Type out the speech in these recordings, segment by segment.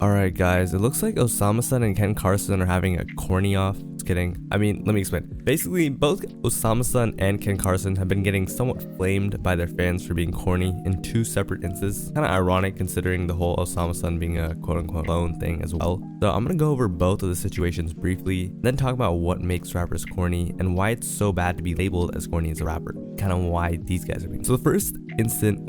Alright guys, it looks like Osamason and Ken Carson are having a corny off. Just kidding. I mean, let me explain. Basically, both Osamason and Ken Carson have been getting somewhat flamed by their fans for being corny in two separate instances. Kind of ironic considering the whole Osamason being a quote-unquote clone thing as well. So I'm gonna go over both of the situations briefly, then talk about what makes rappers corny and why it's so bad to be labeled as corny as a rapper. Kind of why these guys are being. So the first instance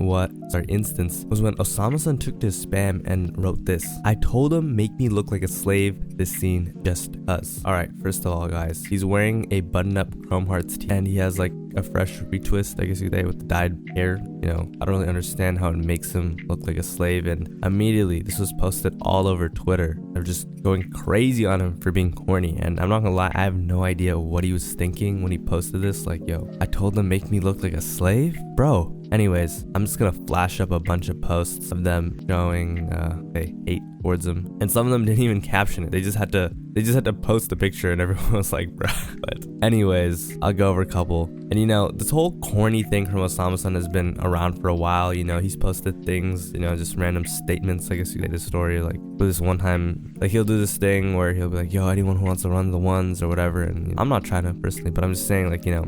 was when Osamason took to his spam and wrote this. I told him make me look like a slave, this scene just us. Alright, first of all guys, he's wearing a button-up Chrome Hearts tee and he has like a fresh retwist, I guess you could say, with the dyed hair. You know, I don't really understand how it makes him look like a slave, and immediately this was posted all over Twitter. They're just going crazy on him for being corny, and I'm not gonna lie, I have no idea what he was thinking when he posted this. Like, yo, I told him make me look like a slave? Bro. Anyways, I'm just gonna flash up a bunch of posts of them showing hate towards him, and some of them didn't even caption it. They just had to post the picture, and everyone was like, bro. But anyways, I'll go over a couple. And you know, this whole corny thing from Osamason has been around for a while. You know, he's posted things, you know, just random statements. I guess you get the story. Like with this one time, like he'll do this thing where he'll be like, yo, anyone who wants to run the ones or whatever. And you know, I'm not trying to personally, but I'm just saying, like, you know,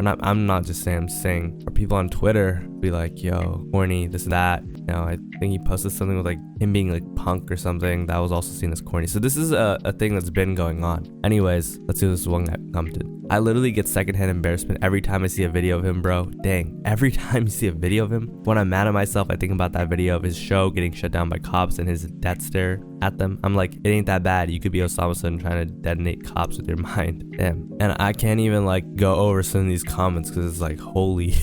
I'm not just saying, I'm saying, or people on Twitter be like, yo, corny, this and that. You know, I think he posted something with like him being like punk or something that was also seen as corny. So this is a thing that's been going on. Anyways, let's see what this one guy commented. I literally get secondhand embarrassment every time I see a video of him, bro. Dang, every time you see a video of him. When I'm mad at myself, I think about that video of his show getting shut down by cops and his death stare at them. I'm like, it ain't that bad. You could be Osamason trying to detonate cops with your mind. Damn. And I can't even like go over some of these comments because it's like, holy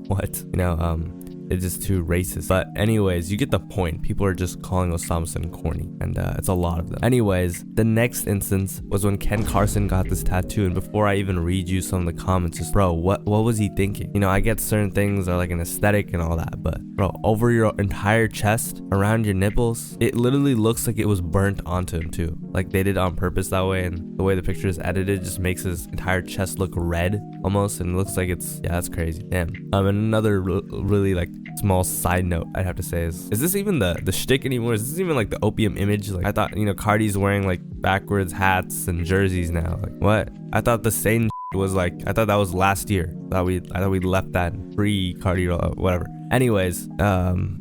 what? You know, it's just too racist. But anyways, you get the point. People are just calling Osamason corny, and it's a lot of them. Anyways, the next instance was when Ken Carson got this tattoo, and before I even read you some of the comments, just bro, what was he thinking? You know, I get certain things are like an aesthetic and all that, but bro, over your entire chest, around your nipples, it literally looks like it was burnt onto him too. Like they did it on purpose that way, and the way the picture is edited just makes his entire chest look red almost, and it looks like it's, yeah, that's crazy. Damn. And another really like small side note I'd have to say is this even the shtick anymore? Is this even like the opium image? Like I thought, you know, Cardi's wearing like backwards hats and jerseys now. Like what? I thought the same was like, I thought that was last year. I thought we left that pre-Cardi whatever. Anyways,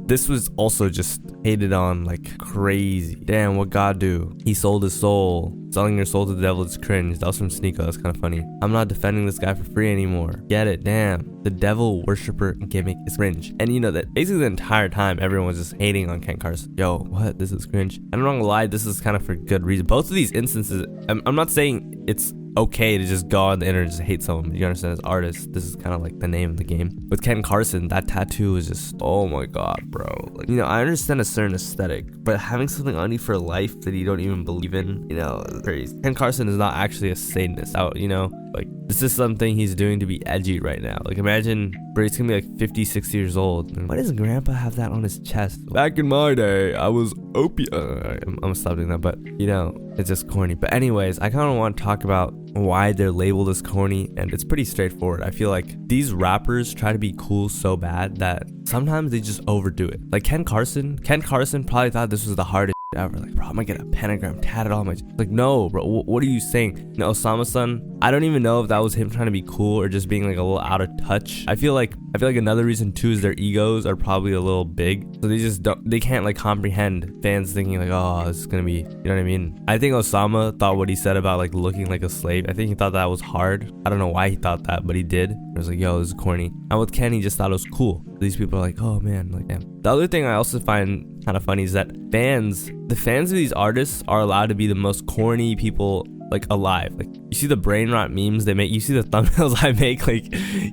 this was also just hated on like crazy. Damn, what God do? He sold his soul. Selling your soul to the devil is cringe. That was from Sneeko. That's kind of funny. I'm not defending this guy for free anymore. Get it? Damn. The devil worshiper gimmick is cringe. And you know that basically the entire time everyone was just hating on Ken Carson. Yo, what? This is cringe. And I'm not gonna lie, this is kind of for good reason. Both of these instances, I'm not saying it's okay to just go on the internet and just hate someone. You understand, as artists, this is kind of like the name of the game. With Ken Carson, that tattoo is just, oh my god, bro. Like, you know, I understand a certain aesthetic, but having something on you for life that you don't even believe in, you know, is crazy. Ken Carson is not actually a Satanist out, you know, like this is something he's doing to be edgy right now. Like imagine, bro, he's gonna be like 50, 60 years old. Why does grandpa have that on his chest? Back in my day, I was opium. I'm gonna stop doing that, but you know, it's just corny. But anyways, I kind of want to talk about why they're labeled as corny, and it's pretty straightforward. I feel like these rappers try to be cool so bad that sometimes they just overdo it. Like Ken Carson probably thought this was the hardest ever. Like, bro, I'm gonna get a pentagram tatted on my like, no, bro, what are you saying? You know, Osamason, I don't even know if that was him trying to be cool or just being like a little out of touch. I feel like another reason too is their egos are probably a little big, so they can't like comprehend fans thinking like, oh, this is gonna be, you know what I mean? I think Osama thought what he said about like looking like a slave, I think he thought that was hard. I don't know why he thought that, but he did. It was like, yo, this is corny. And with Ken, he just thought it was cool. These people are like, oh man, like damn. The other thing I also find kind of funny is that the fans of these artists are allowed to be the most corny people like alive. Like you see the brain rot memes they make, you see the thumbnails I make, like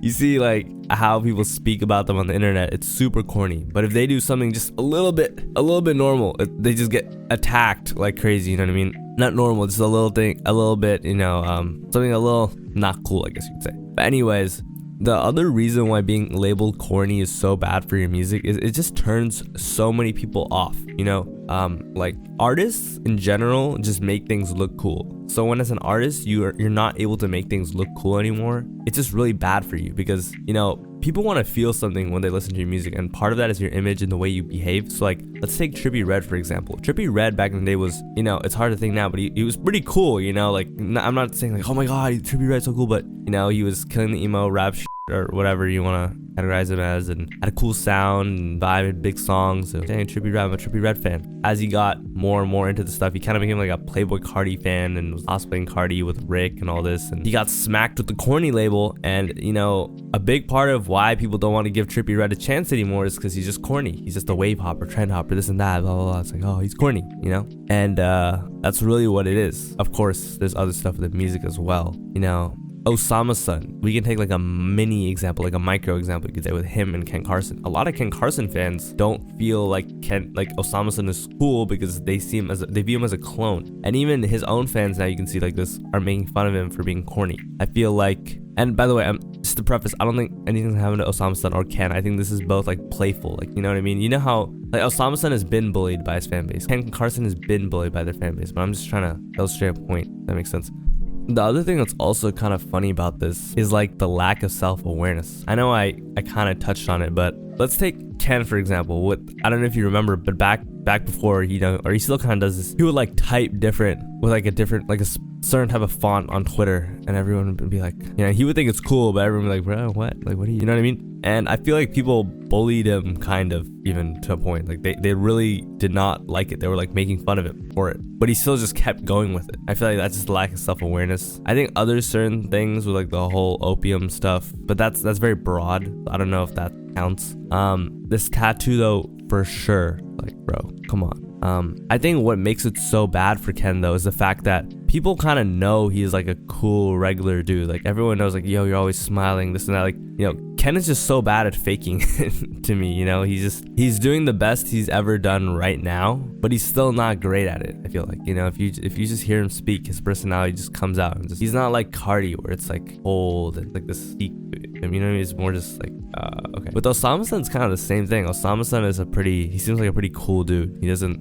you see like how people speak about them on the internet. It's super corny. But if they do something just a little bit normal, they just get attacked like crazy, you know what I mean? Not normal, just a little thing, a little bit, you know, something a little not cool, I guess you could say. But anyways, the other reason why being labeled corny is so bad for your music is it just turns so many people off, you know? Like artists in general just make things look cool. So when as an artist you're not able to make things look cool anymore, it's just really bad for you because, you know, people want to feel something when they listen to your music, and part of that is your image and the way you behave. So like, let's take Trippie Redd for example. Trippie Redd back in the day was, you know, it's hard to think now, but he was pretty cool, you know, like I'm not saying like, oh my god, Trippie Redd's so cool, but you know, he was killing the emo rap or whatever you want to categorize him as, and had a cool sound and vibe and big songs. So dang, Trippie Redd, I'm a Trippie Redd fan. As he got more and more into the stuff, he kind of became like a Playboy Carti fan and was cosplaying Carti with Rick and all this, and he got smacked with the Corny label. And you know, a big part of why people don't want to give Trippie Redd a chance anymore is because he's just corny. He's just a wave hopper, trend hopper, this and that, blah blah blah. It's like, oh, he's corny, you know. And that's really what it is. Of course, there's other stuff with the music as well, you know. Osamason, we can take like a mini example, like a micro example you could say with him and Ken Carson. A lot of Ken Carson fans don't feel like Osamason is cool because they view him as a clone. And even his own fans now, you can see like this, are making fun of him for being corny. I feel like, and by the way, just to preface, I don't think anything's happened to Osamason or Ken. I think this is both like playful, like, you know what I mean? You know how like Osamason has been bullied by his fan base, Ken Carson has been bullied by their fan base, but I'm just trying to illustrate a point. That makes sense. The other thing that's also kind of funny about this is like the lack of self-awareness. I know I kind of touched on it, but let's take Ken for example. I don't know if you remember, but back before, you know, or he still kind of does this, he would like type different with like a certain type of font on Twitter, and everyone would be like, you know, he would think it's cool, but everyone would be like, bro, what? Like, what are you know what I mean? And I feel like people bullied him kind of, even to a point. Like they really did not like it. They were like making fun of him for it, but he still just kept going with it. I feel like that's just lack of self-awareness. I think other certain things with like the whole opium stuff, but that's very broad. I don't know if that counts. This tattoo though, for sure, like, bro, come on. I think what makes it so bad for Ken though is the fact that people kind of know he's like a cool regular dude. Like everyone knows like, yo, you're always smiling, this and that. Like, you know, Ken is just so bad at faking to me, you know. He's doing the best he's ever done right now, but he's still not great at it. I feel like, you know, if you just hear him speak, his personality just comes out, and he's not like Carti where it's like cold and like this speak. You know what I mean? It's more just like okay. With Osamason, it's kind of the same thing. Osamason is he seems like a pretty cool dude. He doesn't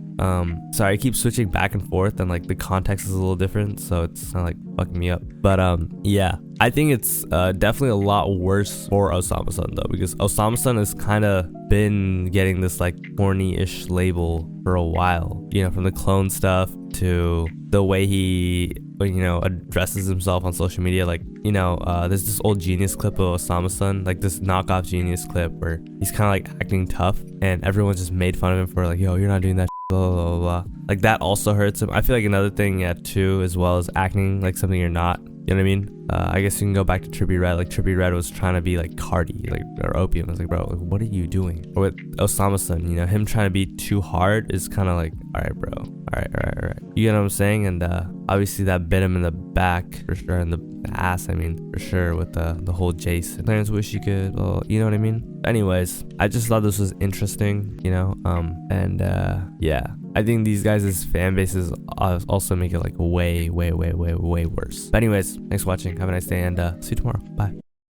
sorry, I keep switching back and forth, and like the context is a little different, so it's kind of like fucking me up. But yeah, I think it's definitely a lot worse for Osamason though, because Osamason has kind of been getting this like corny-ish label for a while, you know, from the clone stuff to the way he, you know, addresses himself on social media. Like, you know, there's this old Genius clip of Osamason, like this knockoff Genius clip where he's kind of like acting tough, and everyone just made fun of him for like, yo, you're not doing that, blah blah blah blah. Like that also hurts him. I feel like another thing, yeah, too, as well as acting like something you're not. You know what I mean? I guess you can go back to Trippie Redd. Like Trippie Redd was trying to be like Carti, like, or opium. I was like, bro, like, what are you doing? Or with Osamason, you know, him trying to be too hard is kind of like, all right, bro, all right. You get what I'm saying? And obviously that bit him in the back for sure, in the ass. I mean, for sure, with the whole Jason. Clarence wish you could. Well, you know what I mean? Anyways, I just thought this was interesting, you know. And yeah. I think these guys' fan bases also make it like way worse. But anyways, thanks for watching. Have a nice day, and see you tomorrow. Bye.